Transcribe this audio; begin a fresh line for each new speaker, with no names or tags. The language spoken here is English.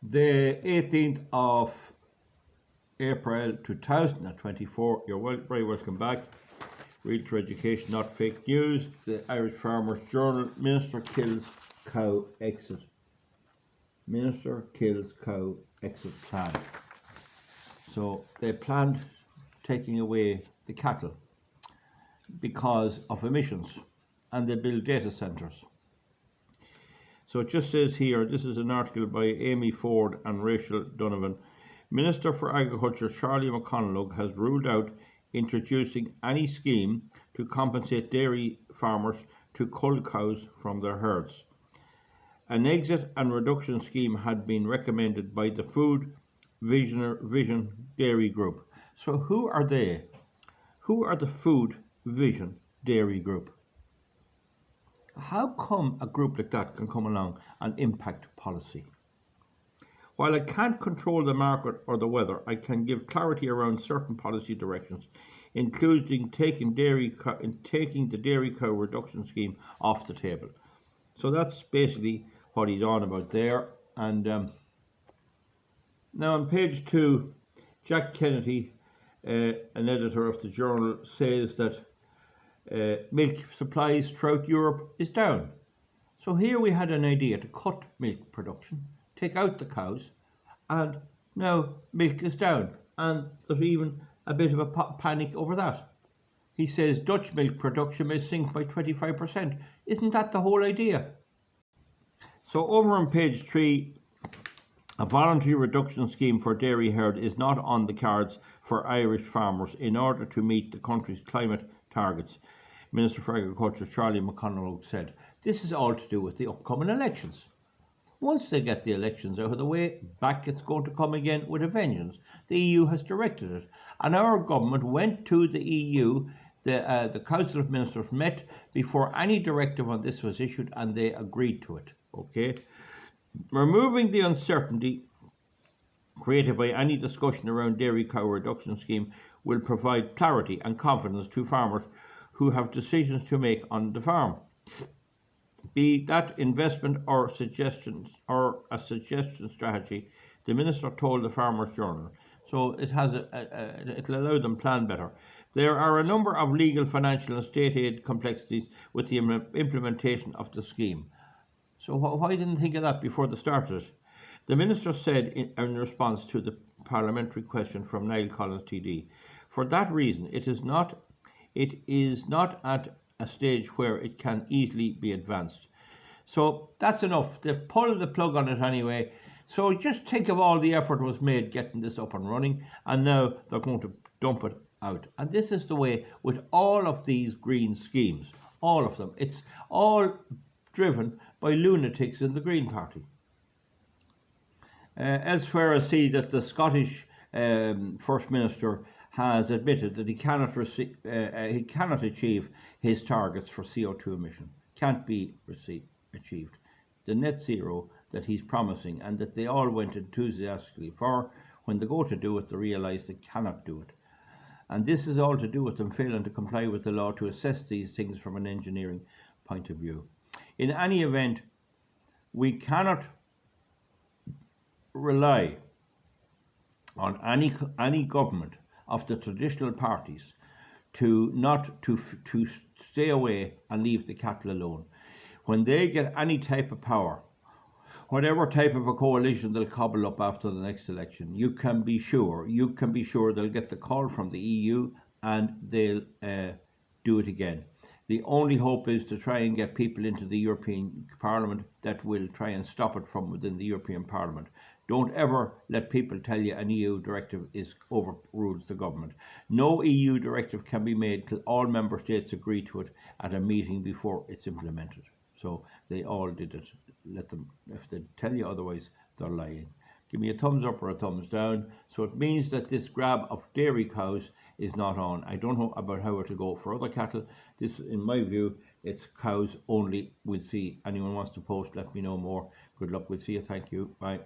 The 18th of April 2024. You're very welcome back. Read to Education, not fake news. The Irish Farmers Journal. Minister kills cow exit. Minister kills cow exit plan. So they planned taking away the cattle because of emissions, and they build data centres. So it just says here, this is an article by Amy Ford and Rachel Donovan. Minister for Agriculture Charlie McConalogue has ruled out introducing any scheme to compensate dairy farmers to cull cows from their herds. An exit and reduction scheme had been recommended by the Food Vision Dairy Group. So who are they? Who are the Food Vision Dairy Group? How come a group like that can come along and impact policy? While I can't control the market or the weather, I can give clarity around certain policy directions, including taking the dairy cow reduction scheme off the table. So that's basically what he's on about there. And now on page 2, Jack Kennedy, an editor of the Journal, says that milk supplies throughout Europe is down. So here we had an idea to cut milk production, take out the cows, and now milk is down, and there's even a bit of a panic over that. He says Dutch milk production may sink by 25%. Isn't that the whole idea? So over on page 3, a voluntary reduction scheme for dairy herd is not on the cards for Irish farmers in order to meet the country's climate targets, Minister for Agriculture Charlie McConalogue said. This is all to do with the upcoming elections. Once they get the elections out of the way, back it's going to come again with a vengeance. The EU has directed it, and our government went to the EU. The Council of Ministers met before any directive on this was issued, and they agreed to it. Okay, removing the uncertainty created by any discussion around dairy cow reduction scheme will provide clarity and confidence to farmers who have decisions to make on the farm, be that investment or a suggestion strategy, the minister told the Farmers Journal. So it has it'll allow them plan better. There are a number of legal, financial and state aid complexities with the implementation of the scheme. So why didn't they think of that before they started? The minister said in response to the parliamentary question from Niall Collins TD, for that reason it is not at a stage where it can easily be advanced. So that's enough. They've pulled the plug on it anyway. So just think of all the effort was made getting this up and running, and now they're going to dump it out. And this is the way with all of these green schemes, all of them. It's all driven by lunatics in the Green Party. Elsewhere, I see that the Scottish First Minister has admitted that he cannot achieve his targets for CO2 emission. Can't be achieved. The net zero that he's promising and that they all went enthusiastically for, when they go to do it, they realise they cannot do it. And this is all to do with them failing to comply with the law to assess these things from an engineering point of view. In any event, we cannot rely on any government of the traditional parties to stay away and leave the cattle alone. When they get any type of power, whatever type of a coalition they'll cobble up after the next election, you can be sure they'll get the call from the EU and they'll do it again. The only hope is to try and get people into the European Parliament that will try and stop it from within the European Parliament. Don't ever let people tell you an EU directive overrules the government. No EU directive can be made till all member states agree to it at a meeting before it's implemented. So they all did it. Let them, if they tell you otherwise, they're lying. Give me a thumbs up or a thumbs down. So it means that this grab of dairy cows is not on. I don't know about how it'll go for other cattle. This, in my view, it's cows only. We'll see. Anyone wants to post, let me know more. Good luck. We'll see you. Thank you. Bye.